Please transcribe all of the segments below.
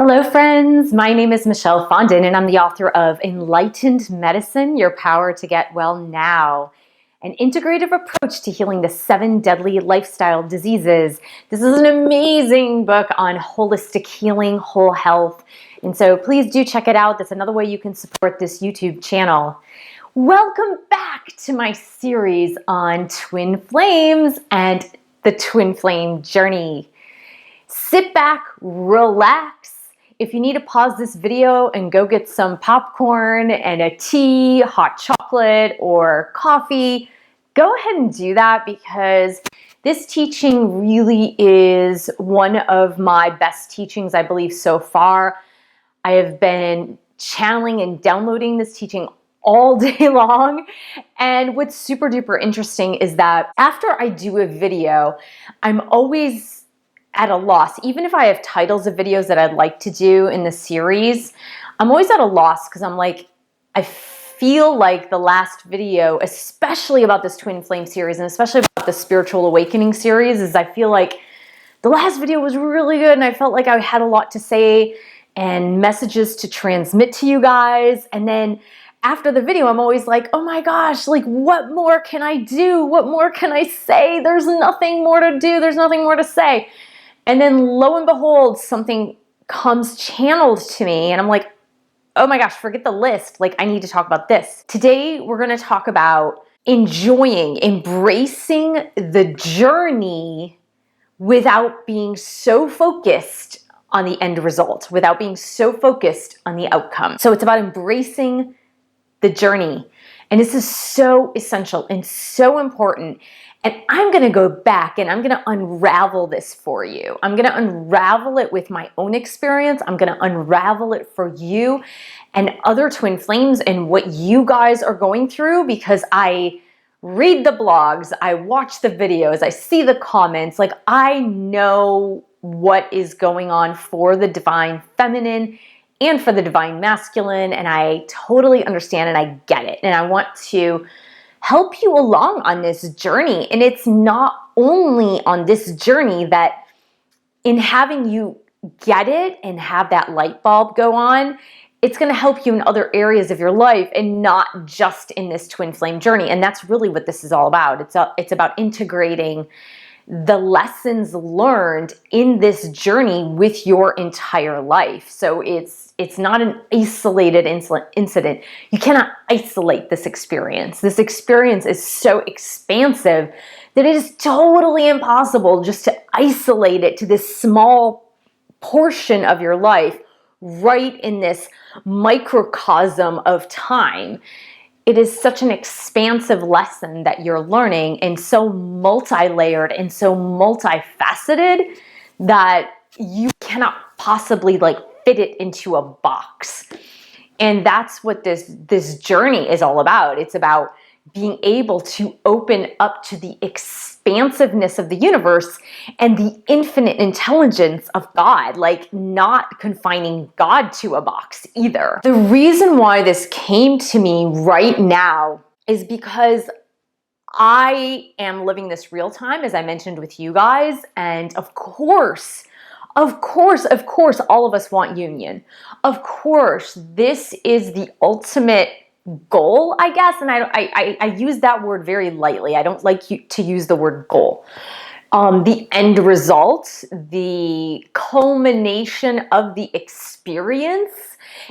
Hello, friends. My name is Michelle Fondin, and I'm the author of Enlightened Medicine, Your Power to Get Well Now, an integrative approach to healing the 7 deadly lifestyle diseases. This is an amazing book on holistic healing, whole health, and so please do check it out. That's another way you can support this YouTube channel. Welcome back to my series on twin flames and the twin flame journey. Sit back, relax. If you need to pause this video and go get some popcorn and a tea, hot chocolate, or coffee, go ahead and do that because this teaching really is one of my best teachings, I believe, so far. I have been channeling and downloading this teaching all day long. And what's super duper interesting is that after I do a video, I'm always at a loss. Even if I have titles of videos that I'd like to do in the series, I'm always at a loss because I'm like, I feel like the last video, especially about this twin flame series and especially about the spiritual awakening series, is I feel like the last video was really good and I felt like I had a lot to say and messages to transmit to you guys. And then after the video, I'm always like, oh my gosh, like what more can I do? What more can I say? There's nothing more to do. There's nothing more to say. And then lo and behold, something comes channeled to me and I'm like, oh my gosh, forget the list. Like I need to talk about this. Today, we're going to talk about enjoying, embracing the journey without being so focused on the end result, without being so focused on the outcome. So it's about embracing the journey. And this is so essential and so important. And I'm going to go back and I'm going to unravel this for you. I'm going to unravel it with my own experience. I'm going to unravel it for you and other twin flames and what you guys are going through, because I read the blogs, I watch the videos, I see the comments, like I know what is going on for the divine feminine and for the divine masculine, and I totally understand and I get it. And I want to help you along on this journey. And it's not only on this journey that in having you get it and have that light bulb go on, it's going to help you in other areas of your life and not just in this twin flame journey. And that's really what this is all about. It's about integrating the lessons learned in this journey with your entire life. So it's not an isolated incident. You cannot isolate this experience. This experience is so expansive that it is totally impossible just to isolate it to this small portion of your life right in this microcosm of time. It is such an expansive lesson that you're learning and so multi-layered and so multifaceted that you cannot possibly fit it into a box. And that's what this journey is all about. It's about being able to open up to the expansiveness of the universe and the infinite intelligence of God, like not confining God to a box either. The reason why this came to me right now is because I am living this real time, as I mentioned with you guys, and of course, all of us want union. Of course, this is the ultimate goal, I guess, and I use that word very lightly. I don't like to use the word goal. The end result, the culmination of the experience.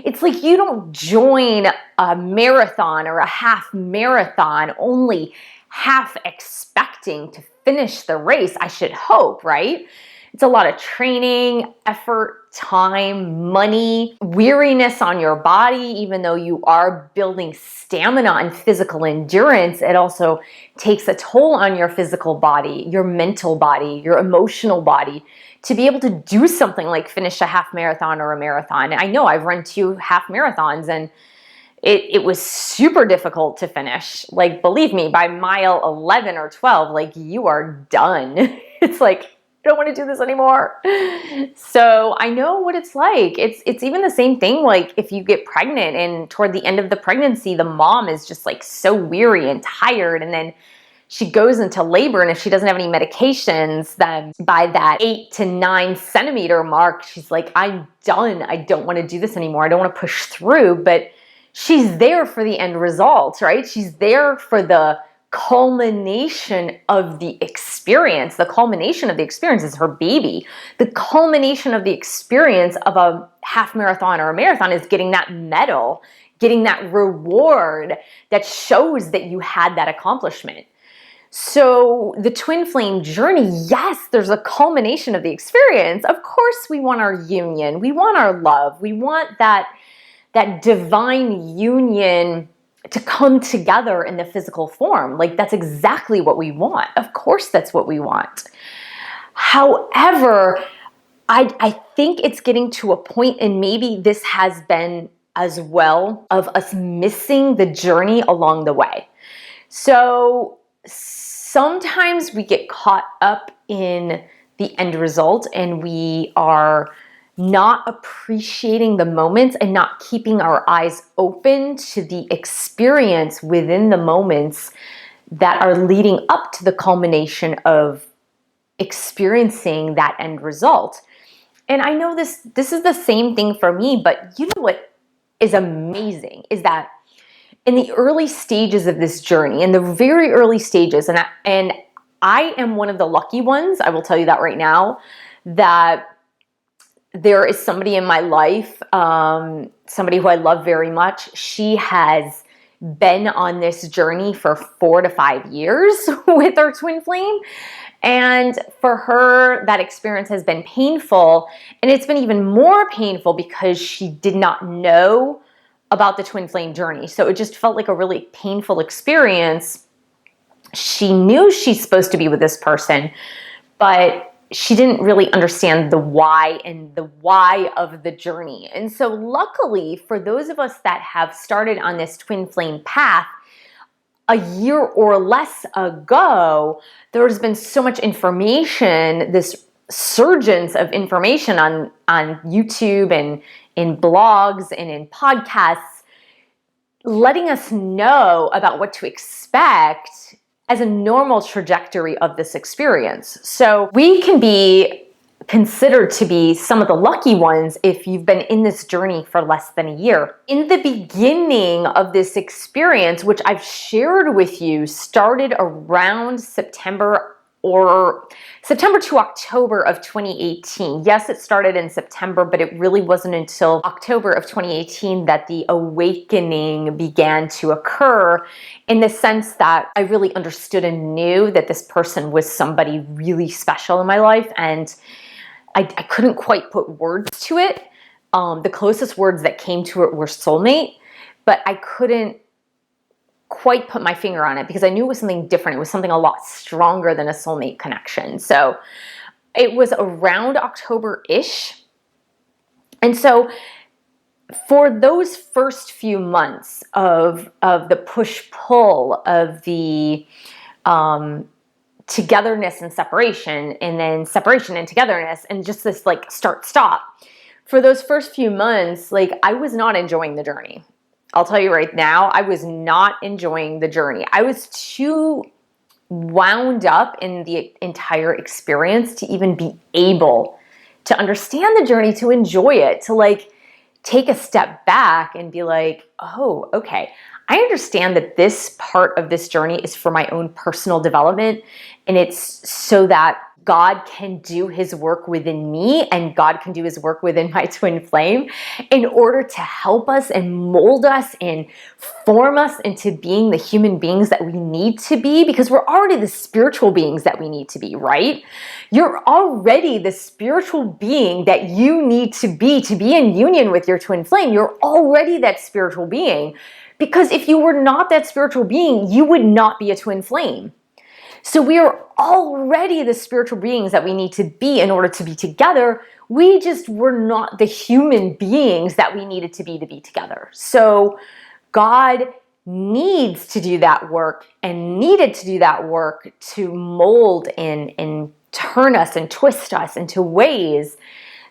It's like you don't join a marathon or a half marathon only half expecting to finish the race, I should hope, right? It's a lot of training, effort, time, money, weariness on your body. Even though you are building stamina and physical endurance, it also takes a toll on your physical body, your mental body, your emotional body to be able to do something like finish a half marathon or a marathon. I know I've run 2 half marathons and it was super difficult to finish. Like, believe me, by mile 11 or 12, like you are done. It's like, I don't want to do this anymore. So I know what it's like. It's even the same thing like if you get pregnant and toward the end of the pregnancy, the mom is just like so weary and tired, and then she goes into labor, and if she doesn't have any medications, then by that 8 to 9 centimeter mark, she's like, I'm done. I don't want to do this anymore. I don't want to push through. But she's there for the end result, right? She's there for the culmination of the experience. The culmination of the experience is her baby. The culmination of the experience of a half marathon or a marathon is getting that medal, getting that reward that shows that you had that accomplishment. So the twin flame journey, yes, there's a culmination of the experience. Of course, we want our union. We want our love. We want that divine union to come together in the physical form. Like, that's exactly what we want. Of course, that's what we want. However, I think it's getting to a point, and maybe this has been as well, of us missing the journey along the way. So sometimes we get caught up in the end result, and we are not appreciating the moments and not keeping our eyes open to the experience within the moments that are leading up to the culmination of experiencing that end result. And I know this is the same thing for me, but you know what is amazing is that in the early stages of this journey, in the very early stages, and I am one of the lucky ones, I will tell you that right now, that there is somebody in my life, somebody who I love very much. She has been on this journey for 4 to 5 years with her twin flame. And for her, that experience has been painful. And it's been even more painful because she did not know about the twin flame journey. So it just felt like a really painful experience. She knew she's supposed to be with this person, but she didn't really understand the why and the why of the journey. And so luckily, for those of us that have started on this twin flame path a year or less ago, there's been so much information, this surgence of information on YouTube and in blogs and in podcasts, letting us know about what to expect as a normal trajectory of this experience. So we can be considered to be some of the lucky ones if you've been in this journey for less than a year. In the beginning of this experience, which I've shared with you, started around September to October of 2018. Yes, it started in September, but it really wasn't until October of 2018 that the awakening began to occur, in the sense that I really understood and knew that this person was somebody really special in my life, and I couldn't quite put words to it. The closest words that came to it were soulmate, but I couldn't quite put my finger on it because I knew it was something different. It was something a lot stronger than a soulmate connection. So it was around October-ish. And so for those first few months of the push-pull of the togetherness and separation, and then separation and togetherness, and just this like start-stop, for those first few months, like, I was not enjoying the journey. I'll tell you right now, I was not enjoying the journey. I was too wound up in the entire experience to even be able to understand the journey, to enjoy it, to like take a step back and be like, oh, okay, I understand that this part of this journey is for my own personal development, and it's so that God can do his work within me and God can do his work within my twin flame in order to help us and mold us and form us into being the human beings that we need to be, because we're already the spiritual beings that we need to be, right? You're already the spiritual being that you need to be in union with your twin flame. You're already that spiritual being, because if you were not that spiritual being, you would not be a twin flame. So we are already the spiritual beings that we need to be in order to be together. We just were not the human beings that we needed to be together. So God needs to do that work and needed to do that work to mold and turn us and twist us into ways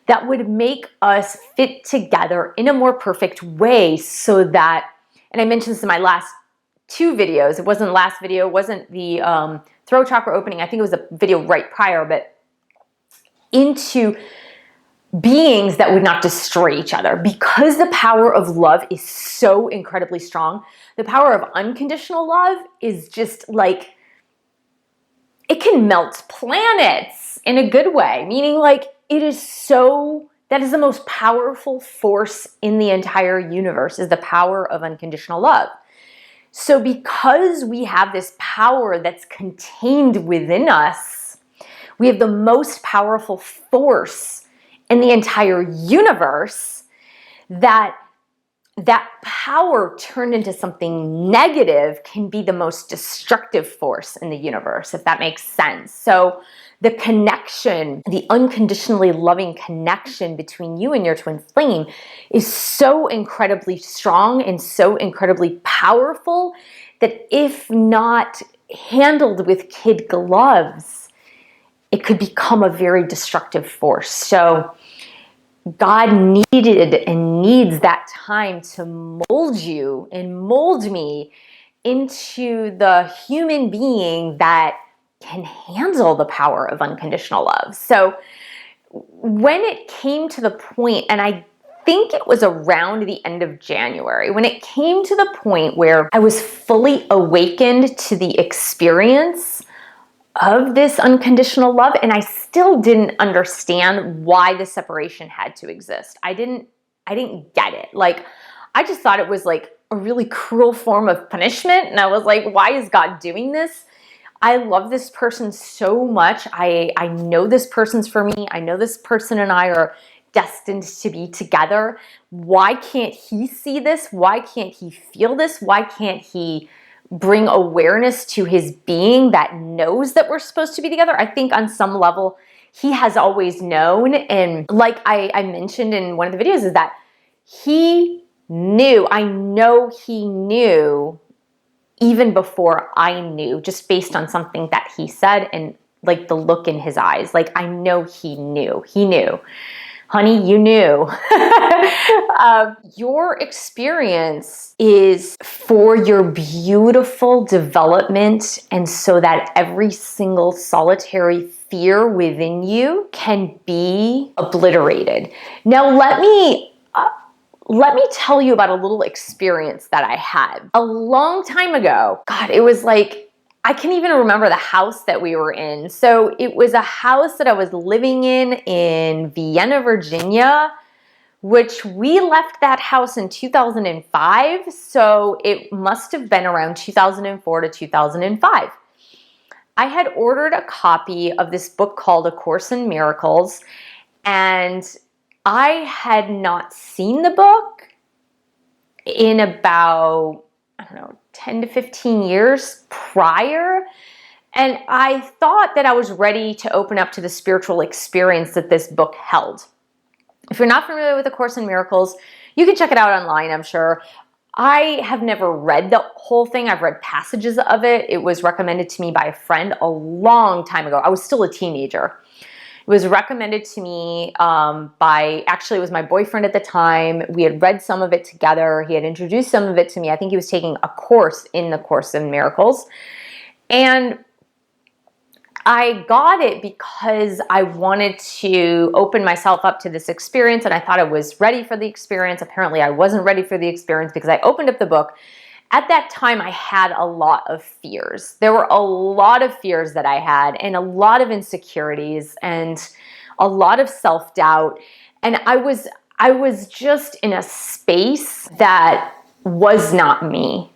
that would make us fit together in a more perfect way, so that, and I mentioned this in my last two videos. It wasn't the last video, it wasn't the throat chakra opening. I think it was a video right prior, but into beings that would not destroy each other. Because the power of love is so incredibly strong, the power of unconditional love is just like, it can melt planets in a good way, meaning like it is so, that is the most powerful force in the entire universe, is the power of unconditional love. So because we have this power that's contained within us, we have the most powerful force in the entire universe, that power turned into something negative can be the most destructive force in the universe, if that makes sense. So the connection, the unconditionally loving connection between you and your twin flame is so incredibly strong and so incredibly powerful that if not handled with kid gloves, it could become a very destructive force. So God needed and needs that time to mold you and mold me into the human being that can handle the power of unconditional love. So when it came to the point, and I think it was around the end of January, when it came to the point where I was fully awakened to the experience of this unconditional love, and I still didn't understand why the separation had to exist. I didn't get it. Like, I just thought it was like a really cruel form of punishment, and I was like, why is God doing this? I love this person so much. I know this person's for me. I know this person and I are destined to be together. Why can't he see this? Why can't he feel this? Why can't he bring awareness to his being that knows that we're supposed to be together? I think on some level, he has always known. And like I mentioned in one of the videos, is that he knew, I know he knew even before I knew, just based on something that he said and like the look in his eyes. Like, I know he knew. Honey, you knew. Your experience is for your beautiful development, and so that every single solitary fear within you can be obliterated. Now, let me tell you about a little experience that I had a long time ago. God, it was like, I can't even remember the house that we were in. So it was a house that I was living in Vienna, Virginia, which we left that house in 2005. So it must have been around 2004 to 2005. I had ordered a copy of this book called A Course in Miracles, and I had not seen the book in about, 10 to 15 years prior. And I thought that I was ready to open up to the spiritual experience that this book held. If you're not familiar with A Course in Miracles, you can check it out online, I'm sure. I have never read the whole thing. I've read passages of it. It was recommended to me by a friend a long time ago. I was still a teenager. It was recommended to me actually, it was my boyfriend at the time. We had read some of it together. He had introduced some of it to me. I think he was taking a course in the Course in Miracles. And I got it because I wanted to open myself up to this experience, and I thought I was ready for the experience. Apparently, I wasn't ready for the experience because I opened up the book. At that time, I had a lot of fears. There were a lot of fears that I had, and a lot of insecurities, and a lot of self-doubt. And I was just in a space that was not me.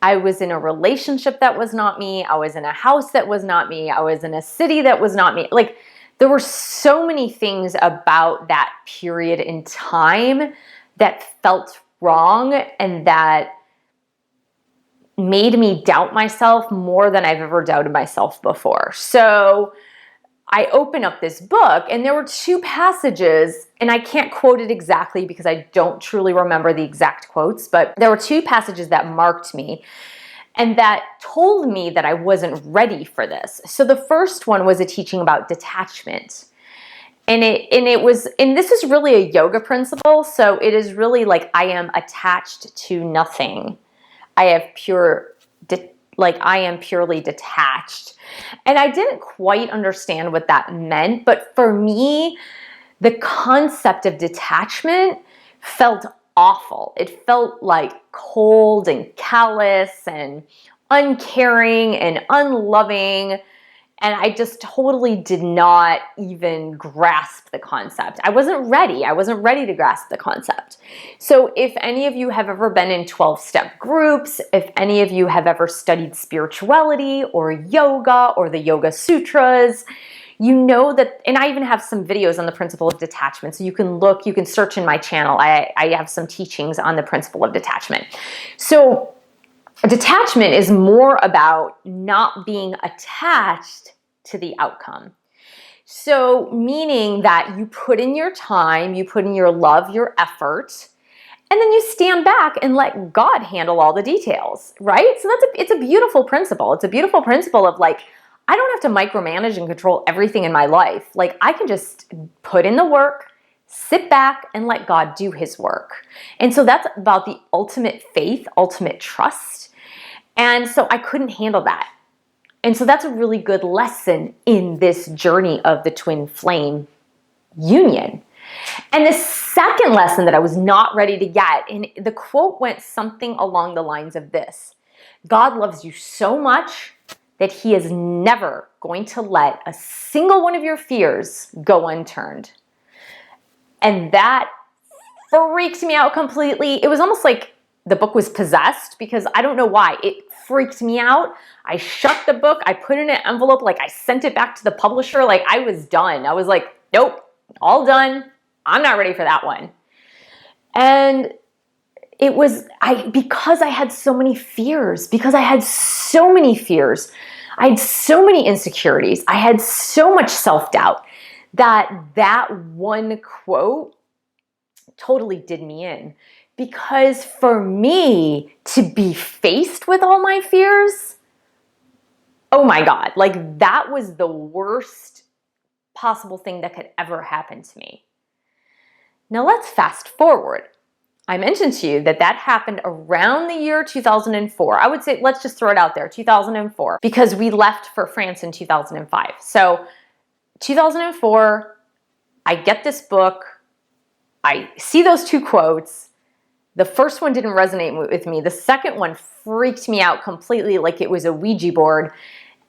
I was in a relationship that was not me. I was in a house that was not me. I was in a city that was not me. Like, there were so many things about that period in time that felt wrong and that made me doubt myself more than I've ever doubted myself before. So I open up this book, and there were two passages, and I can't quote it exactly because I don't truly remember the exact quotes, but there were two passages that marked me and that told me that I wasn't ready for this. So the first one was a teaching about detachment. And this is really a yoga principle. So it is really like, I am attached to nothing. I have I am purely detached. And I didn't quite understand what that meant, but for me, the concept of detachment felt awful. It felt like cold and callous and uncaring and unloving. And I just totally did not even grasp the concept. I wasn't ready. I wasn't ready to grasp the concept. So if any of you have ever been in 12-step groups, if any of you have ever studied spirituality or yoga or the Yoga Sutras, you know that, and I even have some videos on the principle of detachment. So you can search in my channel. I have some teachings on the principle of detachment. So detachment is more about not being attached to the outcome. So meaning that you put in your time, you put in your love, your effort, and then you stand back and let God handle all the details, right? So it's a beautiful principle. It's a beautiful principle of like, I don't have to micromanage and control everything in my life. Like I can just put in the work, sit back and let God do his work. And so that's about the ultimate faith, ultimate trust. And so I couldn't handle that. And so that's a really good lesson in this journey of the twin flame union. And the second lesson that I was not ready to get, and the quote went something along the lines of this: God loves you so much that he is never going to let a single one of your fears go unturned. And that freaked me out completely. It was almost like the book was possessed because I don't know why. It freaked me out. I shut the book. I put it in an envelope. Like I sent it back to the publisher. Like I was done. I was like, nope, all done. I'm not ready for that one. And it was, because I had so many fears, I had so many insecurities. I had so much self-doubt that one quote totally did me in. Because for me to be faced with all my fears, oh my God, like that was the worst possible thing that could ever happen to me. Now let's fast forward. I mentioned to you that happened around the year 2004. I would say, let's just throw it out there, 2004, because we left for France in 2005. So 2004, I get this book, I see those two quotes. The first one didn't resonate with me. The second one freaked me out completely, like it was a Ouija board,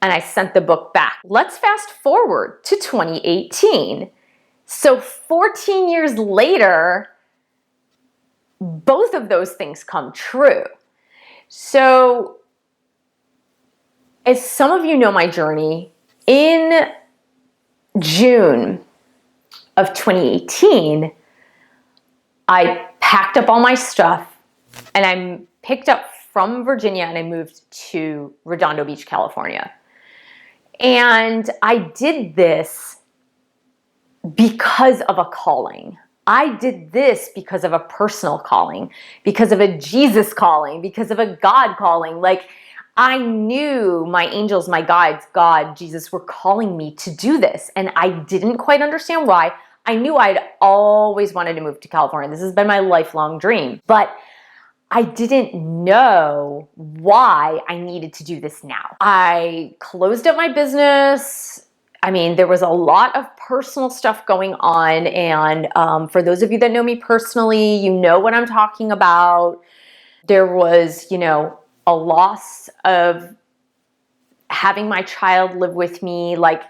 and I sent the book back. Let's fast forward to 2018. So 14 years later, both of those things come true. So as some of you know my journey, in June of 2018, I packed up all my stuff and I picked up from Virginia and I moved to Redondo Beach, California. And I did this because of a calling. I did this because of a personal calling, because of a Jesus calling, because of a God calling. Like I knew my angels, my guides, God, Jesus were calling me to do this. And I didn't quite understand why. I knew I'd always wanted to move to California. This has been my lifelong dream, but I didn't know why I needed to do this now. I closed up my business. I mean, there was a lot of personal stuff going on. And for those of you that know me personally, you know what I'm talking about. There was, a loss of having my child live with me, like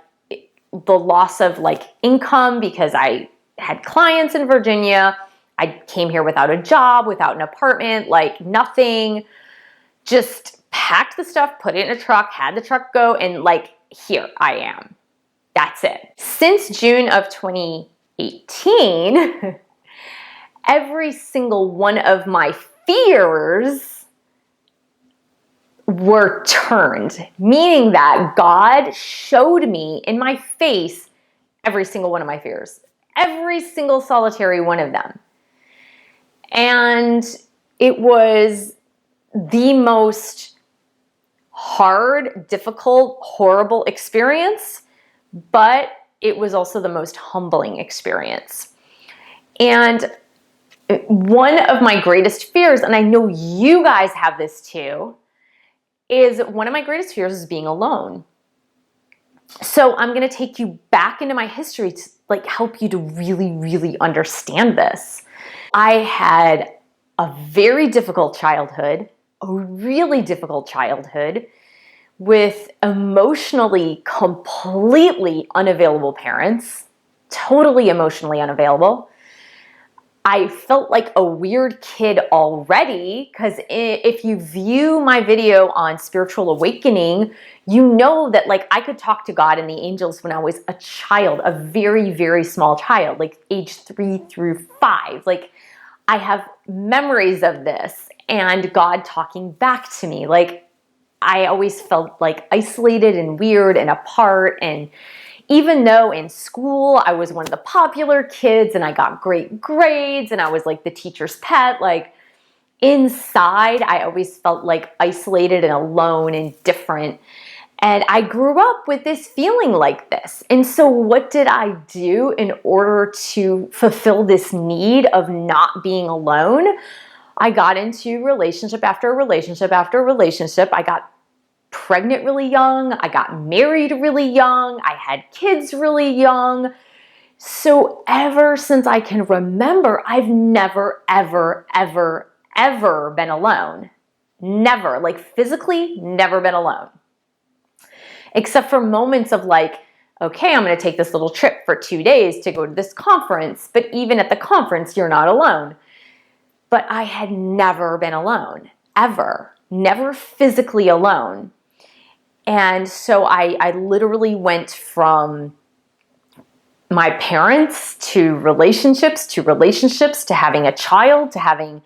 the loss of income because I had clients in Virginia. I came here without a job, without an apartment, nothing. Just packed the stuff, put it in a truck, had the truck go, and here I am. That's it. Since June of 2018, every single one of my fears were turned, meaning that God showed me in my face every single one of my fears, every single solitary one of them. And it was the most hard, difficult, horrible experience, but it was also the most humbling experience. And one of my greatest fears, and I know you guys have this too, is one of my greatest fears is being alone. So I'm going to take you back into my history to like help you to really, really understand this. I had a very difficult childhood, a really difficult childhood with emotionally completely unavailable parents, totally emotionally unavailable. I felt like a weird kid already because if you view my video on spiritual awakening, you know that like I could talk to God and the angels when I was a child, a very, very small child, like age 3 through 5. Like I have memories of this and God talking back to me. Like I always felt like isolated and weird and apart, and even though in school I was one of the popular kids and I got great grades and I was like the teacher's pet, like inside I always felt like isolated and alone and different. And I grew up with this feeling like this. And so what did I do in order to fulfill this need of not being alone? I got into relationship after relationship after relationship. I got pregnant really young. I got married really young. I had kids really young. So ever since I can remember, I've never, ever, ever, ever been alone. Never, like physically, never been alone. Except for moments of like, okay, I'm going to take this little trip for 2 days to go to this conference. But even at the conference, you're not alone. But I had never been alone, ever. Never physically alone. And so I literally went from my parents to relationships to having a child, to having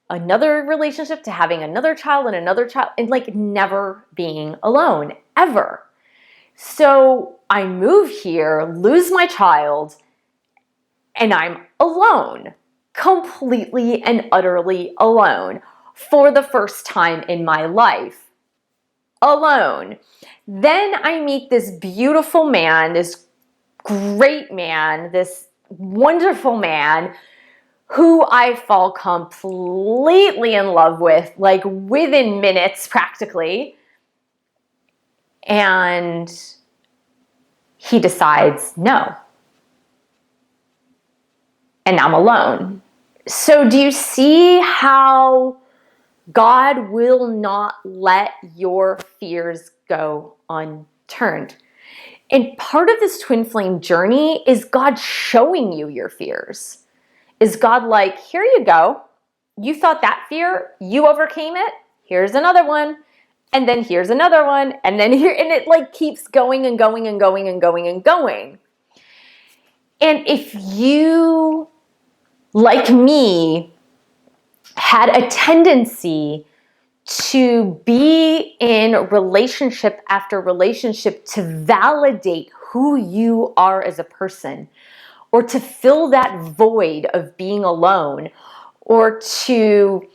another relationship, to having another child and another child, and like never being alone, ever. So I move here, lose my child, and I'm alone, completely and utterly alone for the first time in my life. Alone. Then I meet this beautiful man, this great man, this wonderful man who I fall completely in love with, like within minutes practically. And he decides no. And I'm alone. So do you see how God will not let your fears go unturned? And part of this twin flame journey is God showing you your fears. Is God like, here you go. You thought that fear, you overcame it. Here's another one. And then here's another one. And then here, and it like keeps going and going and going and going and going. And if you, like me, had a tendency to be in relationship after relationship to validate who you are as a person, or to fill that void of being alone, or to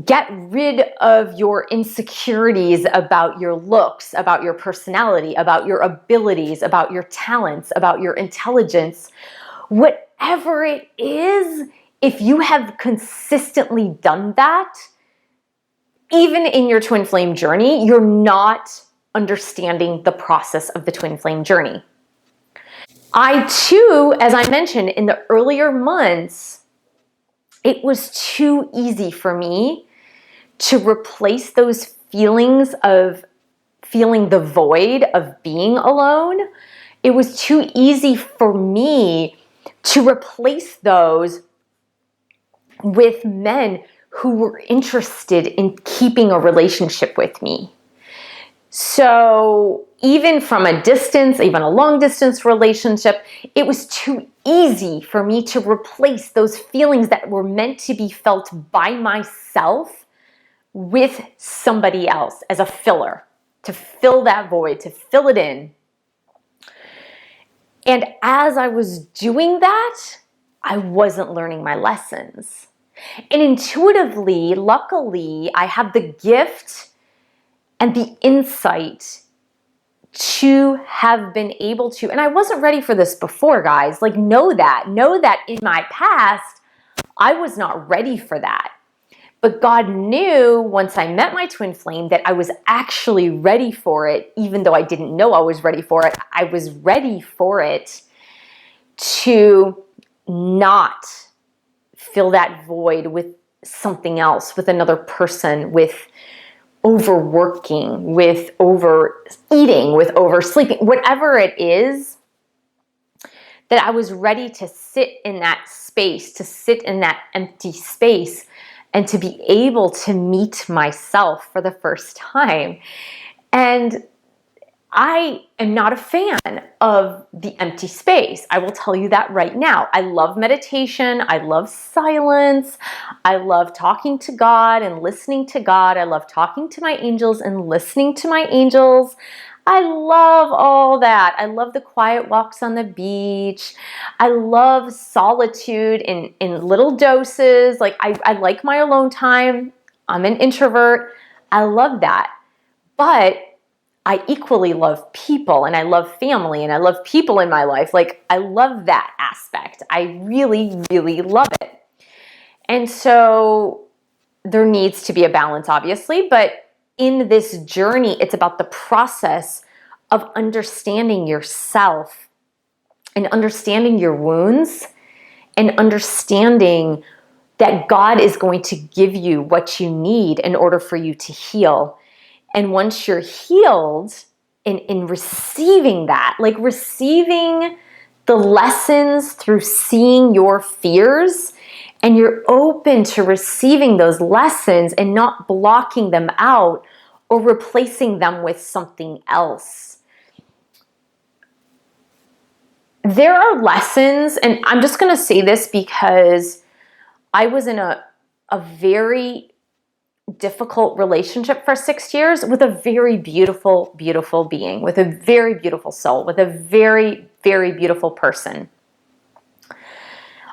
get rid of your insecurities about your looks, about your personality, about your abilities, about your talents, about your intelligence, whatever it is, if you have consistently done that, even in your twin flame journey, you're not understanding the process of the twin flame journey. I too, as I mentioned in the earlier months, it was too easy for me to replace those feelings of feeling the void of being alone. It was too easy for me to replace those with men who were interested in keeping a relationship with me. So even from a distance, even a long distance relationship, it was too easy for me to replace those feelings that were meant to be felt by myself with somebody else as a filler, to fill that void, to fill it in. And as I was doing that, I wasn't learning my lessons. And intuitively, luckily, I have the gift and the insight to have been able to, and I wasn't ready for this before, guys, like know that in my past, I was not ready for that. But God knew once I met my twin flame that I was actually ready for it, even though I didn't know I was ready for it. I was ready for it to not fill that void with something else, with another person, with overworking, with overeating, with oversleeping, whatever it is, that I was ready to sit in that space, to sit in that empty space, and to be able to meet myself for the first time. And I am not a fan of the empty space. I will tell you that right now. I love meditation. I love silence. I love talking to God and listening to God. I love talking to my angels and listening to my angels. I love all that. I love the quiet walks on the beach. I love solitude in little doses. Like I like my alone time. I'm an introvert. I love that. But I equally love people, and I love family, and I love people in my life. Like, I love that aspect. I really, really love it. And so there needs to be a balance, obviously, but in this journey, it's about the process of understanding yourself and understanding your wounds and understanding that God is going to give you what you need in order for you to heal. And once you're healed, in receiving that, like receiving the lessons through seeing your fears, and you're open to receiving those lessons and not blocking them out or replacing them with something else. There are lessons, and I'm just going to say this because I was in a very difficult relationship for 6 years with a very beautiful, beautiful being, with a very beautiful soul, with a very, very beautiful person.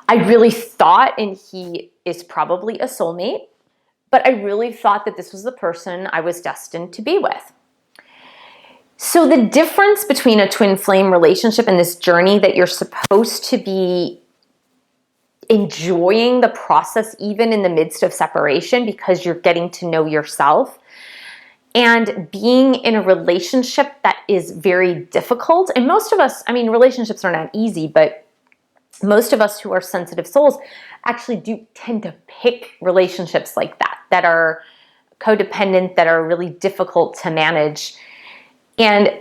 I really thought, and he is probably a soulmate, but I really thought that this was the person I was destined to be with. So the difference between a twin flame relationship and this journey that you're supposed to be enjoying the process even in the midst of separation because you're getting to know yourself, and being in a relationship that is very difficult. And most of us, I mean, relationships are not easy, but most of us who are sensitive souls actually do tend to pick relationships like that, that are codependent, that are really difficult to manage. And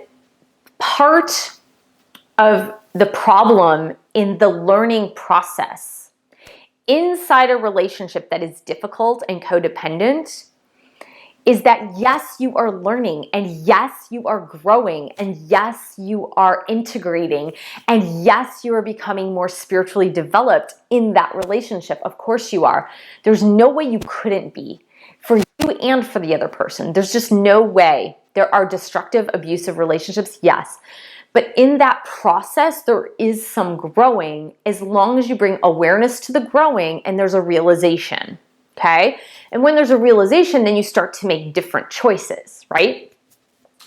part of the problem in the learning process inside a relationship that is difficult and codependent is that yes, you are learning, and yes, you are growing, and yes, you are integrating, and yes, you are becoming more spiritually developed in that relationship. Of course you are. There's no way you couldn't be, for you and for the other person. There's just no way. There are destructive, abusive relationships, yes. But in that process, there is some growing as long as you bring awareness to the growing and there's a realization. Okay? And when there's a realization, then you start to make different choices, right?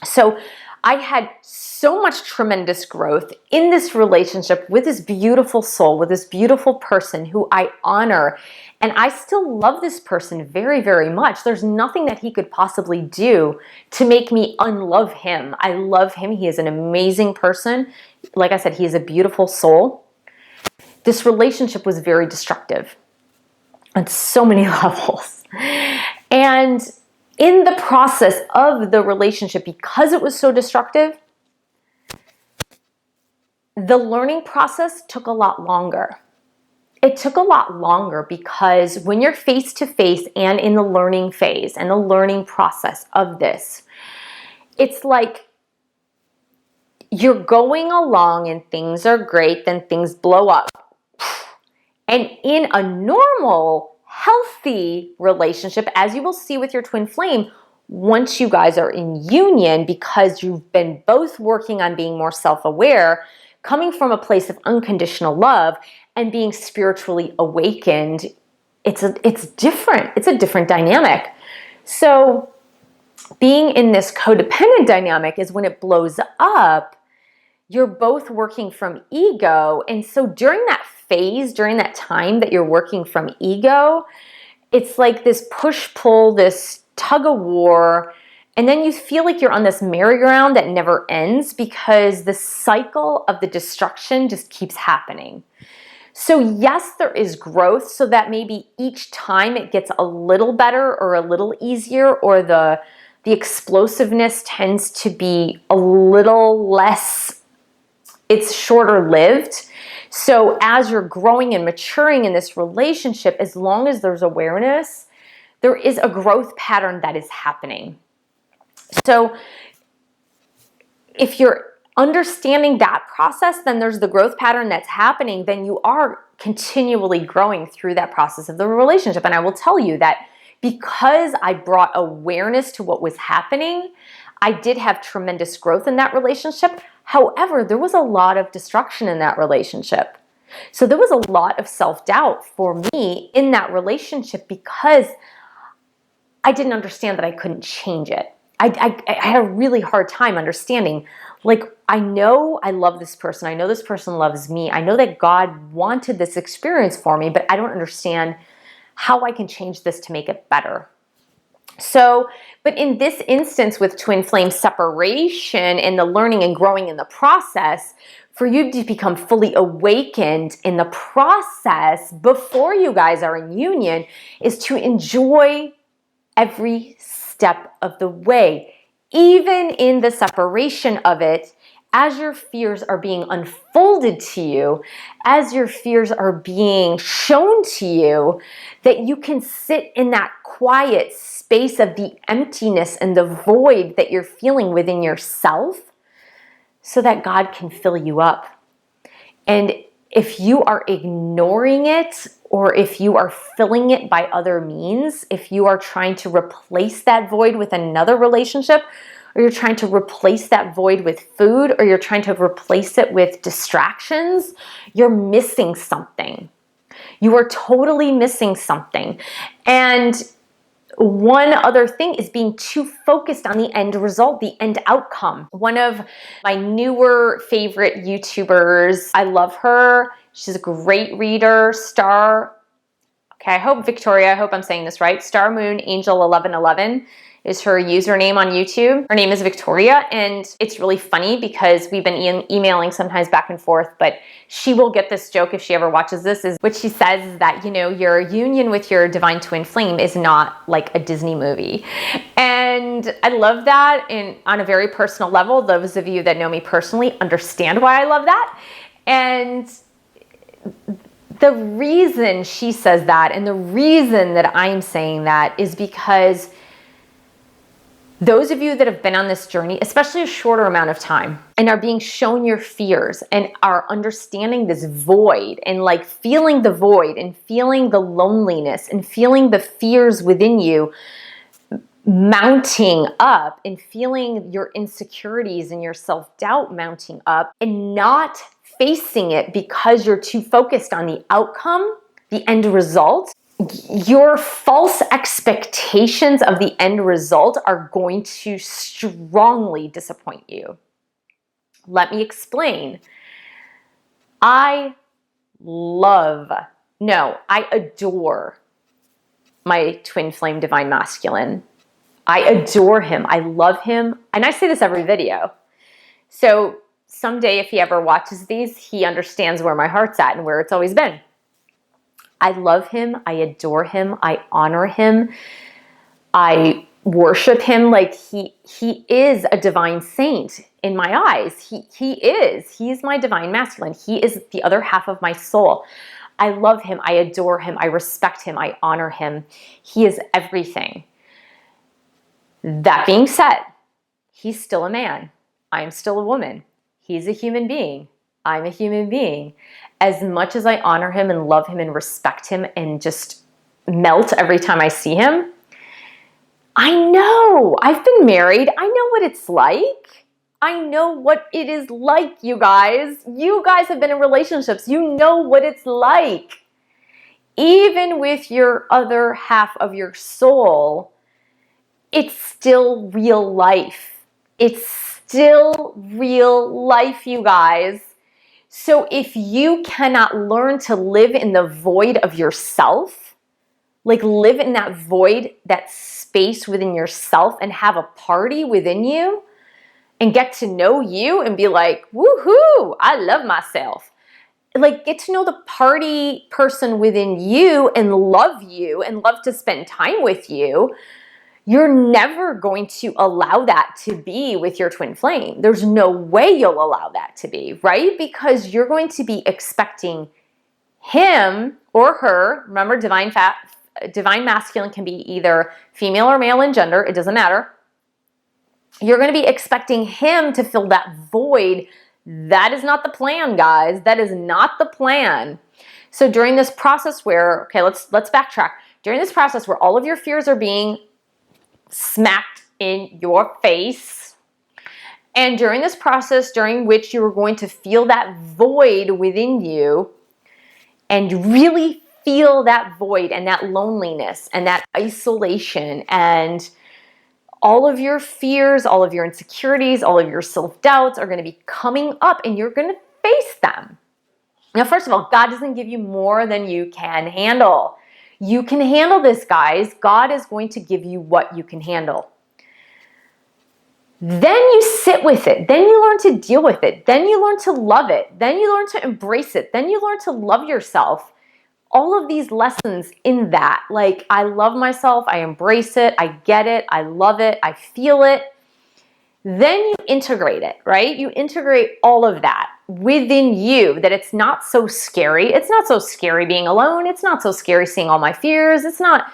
So I had so much tremendous growth in this relationship with this beautiful soul, with this beautiful person who I honor. And I still love this person very, very much. There's nothing that he could possibly do to make me unlove him. I love him. He is an amazing person. Like I said, he is a beautiful soul. This relationship was very destructive on so many levels. And in the process of the relationship, because it was so destructive, the learning process took a lot longer. It took a lot longer because when you're face to face and in the learning phase and the learning process of this, it's like you're going along and things are great, then things blow up. And in a normal, healthy relationship, as you will see with your twin flame, once you guys are in union, because you've been both working on being more self-aware, coming from a place of unconditional love and being spiritually awakened, it's different. It's a different dynamic. So being in this codependent dynamic is when it blows up, you're both working from ego. And so during that phase, during that time that you're working from ego, it's like this push-pull, this tug-of-war, and then you feel like you're on this merry-go-round that never ends because the cycle of the destruction just keeps happening. So yes, there is growth, so that maybe each time it gets a little better or a little easier, or the explosiveness tends to be a little less, it's shorter lived. So as you're growing and maturing in this relationship, as long as there's awareness, there is a growth pattern that is happening. So if you're understanding that process, then there's the growth pattern that's happening, then you are continually growing through that process of the relationship. And I will tell you that because I brought awareness to what was happening, I did have tremendous growth in that relationship. However, there was a lot of destruction in that relationship. So there was a lot of self-doubt for me in that relationship because I didn't understand that I couldn't change it. I had a really hard time understanding, like, I know I love this person. I know this person loves me. I know that God wanted this experience for me, but I don't understand how I can change this to make it better. So, but in this instance with twin flame separation and the learning and growing in the process, for you to become fully awakened in the process before you guys are in union, is to enjoy every step of the way, even in the separation of it, as your fears are being unfolded to you, as your fears are being shown to you, that you can sit in that quiet space of the emptiness and the void that you're feeling within yourself, so that God can fill you up. And if you are ignoring it, or if you are filling it by other means, if you are trying to replace that void with another relationship, or you're trying to replace that void with food, or you're trying to replace it with distractions, you're missing something. You are totally missing something. And one other thing is being too focused on the end result, the end outcome. One of my newer favorite YouTubers, I love her. She's a great reader, I hope I'm saying this right. Star Moon Angel 1111 is her username on YouTube. Her name is Victoria, and it's really funny because we've been emailing sometimes back and forth, but she will get this joke if she ever watches this. Is what she says is that, you know, your union with your divine twin flame is not like a Disney movie. And I love that. And on a very personal level, those of you that know me personally understand why I love that. And the reason she says that, and the reason that I'm saying that, is because those of you that have been on this journey, especially a shorter amount of time, and are being shown your fears and are understanding this void and like feeling the void and feeling the loneliness and feeling the fears within you mounting up and feeling your insecurities and your self-doubt mounting up, and not facing it because you're too focused on the outcome, the end result. Your false expectations of the end result are going to strongly disappoint you. Let me explain. I adore my twin flame divine masculine. I adore him. I love him. And I say this every video. So someday, if he ever watches these, he understands where my heart's at and where it's always been. I love him. I adore him. I honor him. I worship him. Like he is a divine saint in my eyes. He is my divine masculine. He is the other half of my soul. I love him. I adore him. I respect him. I honor him. He is everything. That being said, he's still a man. I am still a woman. He's a human being. I'm a human being. As much as I honor him and love him and respect him and just melt every time I see him, I know, I've been married. I know what it's like. I know what it is like, you guys. You guys have been in relationships. You know what it's like. Even with your other half of your soul, it's still real life. It's still real life, you guys. So if you cannot learn to live in the void of yourself, like live in that void, that space within yourself, and have a party within you and get to know you and be like, woohoo, I love myself. Like, get to know the party person within you and love to spend time with you. You're never going to allow that to be with your twin flame. There's no way you'll allow that to be, right? Because you're going to be expecting him or her. Remember, divine masculine can be either female or male in gender. It doesn't matter. You're going to be expecting him to fill that void. That is not the plan, guys. That is not the plan. So during this process where, okay, let's backtrack. During this process where all of your fears are being smacked in your face, and during this process during which you are going to feel that void within you and really feel that void and that loneliness and that isolation and all of your fears, all of your insecurities, all of your self-doubts are going to be coming up, and you're going to face them. Now, first of all, God doesn't give you more than you can handle. You can handle this, guys. God is going to give you what you can handle. Then you sit with it. Then you learn to deal with it. Then you learn to love it. Then you learn to embrace it. Then you learn to love yourself. All of these lessons in that, like, I love myself, I embrace it, I get it, I love it, I feel it. Then you integrate it, right? You integrate all of that within you, that it's not so scary. It's not so scary being alone. It's not so scary seeing all my fears. It's not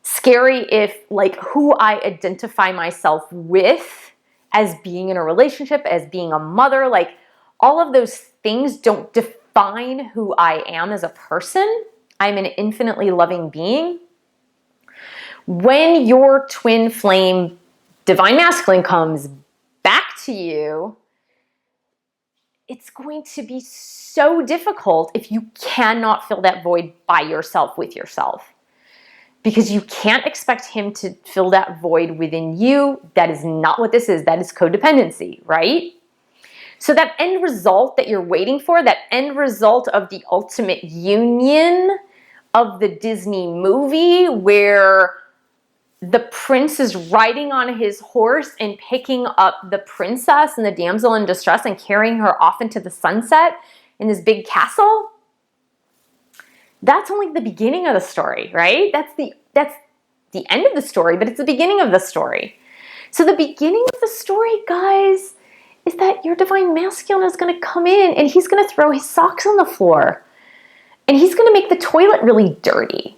scary if, like, who I identify myself with as being in a relationship, as being a mother, like, all of those things don't define who I am as a person. I'm an infinitely loving being. When your twin flame divine masculine comes back to you, it's going to be so difficult if you cannot fill that void by yourself with yourself. Because you can't expect him to fill that void within you. That is not what this is. That is codependency, right? So that end result that you're waiting for, that end result of the ultimate union of the Disney movie where the prince is riding on his horse and picking up the princess and the damsel in distress and carrying her off into the sunset in this big castle, that's only the beginning of the story, right? That's the end of the story, but it's the beginning of the story. So the beginning of the story, guys, is that your divine masculine is going to come in and he's going to throw his socks on the floor. And he's going to make the toilet really dirty.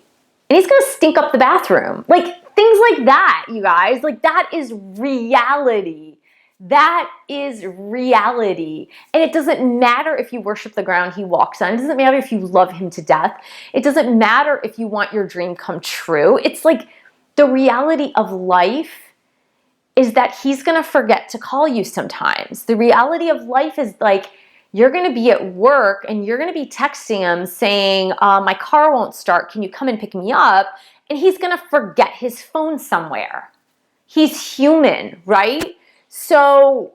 And he's going to stink up the bathroom. Like, things like that, you guys. Like, that is reality. That is reality. And it doesn't matter if you worship the ground he walks on. It doesn't matter if you love him to death. It doesn't matter if you want your dream come true. It's like the reality of life is that he's going to forget to call you sometimes. The reality of life is, like, you're going to be at work and you're going to be texting him saying, my car won't start. Can you come and pick me up? And he's going to forget his phone somewhere. He's human, right? So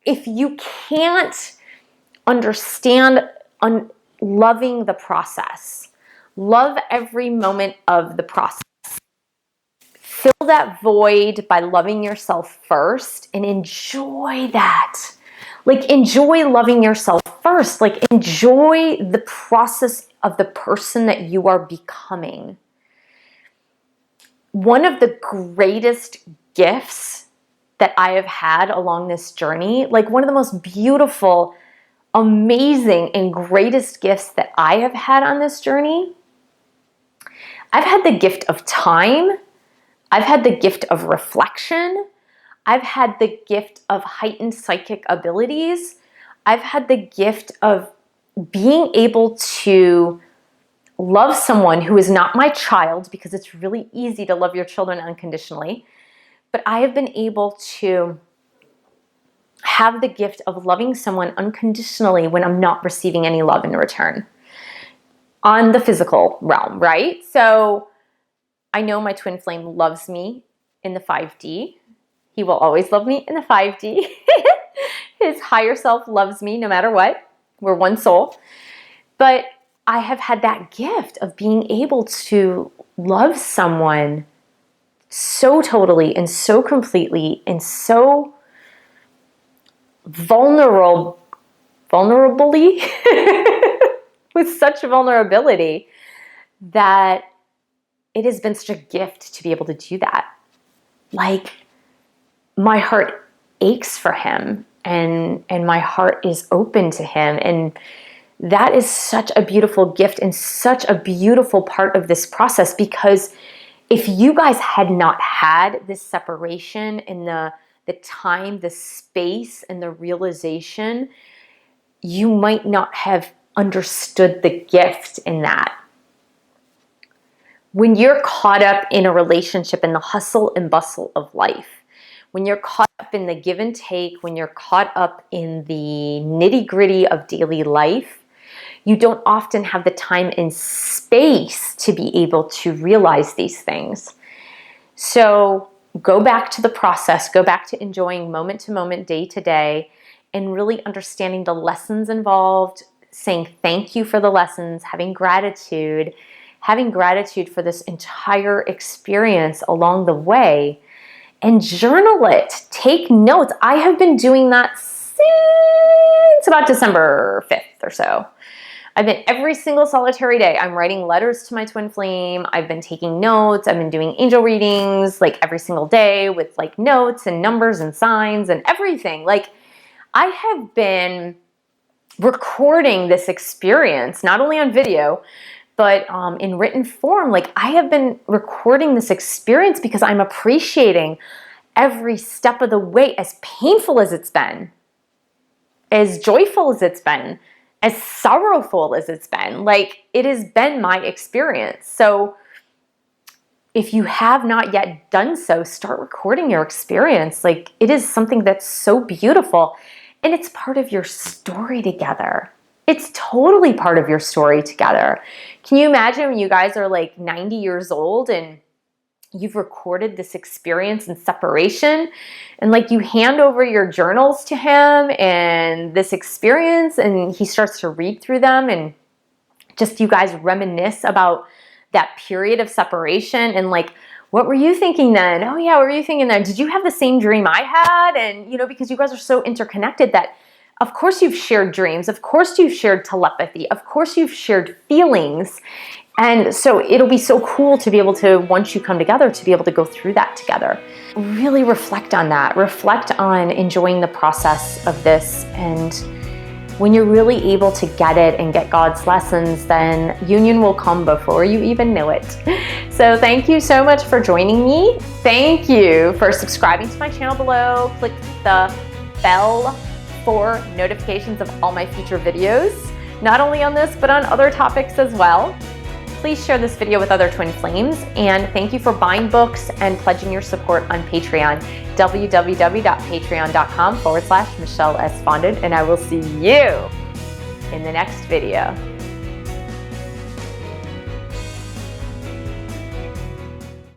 if you can't understand loving the process, love every moment of the process, fill that void by loving yourself first and enjoy that. Like, enjoy loving yourself first. Like, enjoy the process of the person that you are becoming. One of the greatest gifts that I have had along this journey, like one of the most beautiful, amazing, and greatest gifts that I have had on this journey, I've had the gift of time. I've had the gift of reflection. I've had the gift of heightened psychic abilities. I've had the gift of being able to love someone who is not my child, because it's really easy to love your children unconditionally. But I have been able to have the gift of loving someone unconditionally when I'm not receiving any love in return on the physical realm, right? So I know my twin flame loves me in the 5D. He will always love me in the 5D. His higher self loves me no matter what, We're one soul. But I have had that gift of being able to love someone so totally and so completely and so vulnerably with such vulnerability that it has been such a gift to be able to do that. Like, my heart aches for him and my heart is open to him. And that is such a beautiful gift and such a beautiful part of this process, because if you guys had not had this separation and the time, the space, and the realization, you might not have understood the gift in that. When you're caught up in a relationship in the hustle and bustle of life, when you're caught up in the give and take, when you're caught up in the nitty-gritty of daily life, you don't often have the time and space to be able to realize these things. So go back to the process, go back to enjoying moment to moment, day to day, and really understanding the lessons involved, saying thank you for the lessons, having gratitude for this entire experience along the way, and journal it. Take notes. I have been doing that since about December 5th or so. I've been every single solitary day, I'm writing letters to my twin flame. I've been taking notes. I've been doing angel readings like every single day with like notes and numbers and signs and everything. Like, I have been recording this experience, not only on video, but in written form. Like, I have been recording this experience because I'm appreciating every step of the way, as painful as it's been, as joyful as it's been, as sorrowful as it's been. Like, it has been my experience. So if you have not yet done so, start recording your experience. Like, it is something that's so beautiful, and it's part of your story together. It's totally part of your story together. Can you imagine when you guys are like 90 years old and you've recorded this experience in separation, and like you hand over your journals to him and this experience, and he starts to read through them, and just you guys reminisce about that period of separation and like, what were you thinking then? Oh yeah, what were you thinking then? Did you have the same dream I had? And because you guys are so interconnected that of course you've shared dreams, of course you've shared telepathy, of course you've shared feelings. And so it'll be so cool to be able to, once you come together, to be able to go through that together. Really reflect on that. Reflect on enjoying the process of this. And when you're really able to get it and get God's lessons, then union will come before you even know it. So thank you so much for joining me. Thank you for subscribing to my channel below. Click the bell for notifications of all my future videos, not only on this, but on other topics as well. Please share this video with other twin flames, and thank you for buying books and pledging your support on Patreon, www.patreon.com/Michelle S. Fondin, and I will see you in the next video.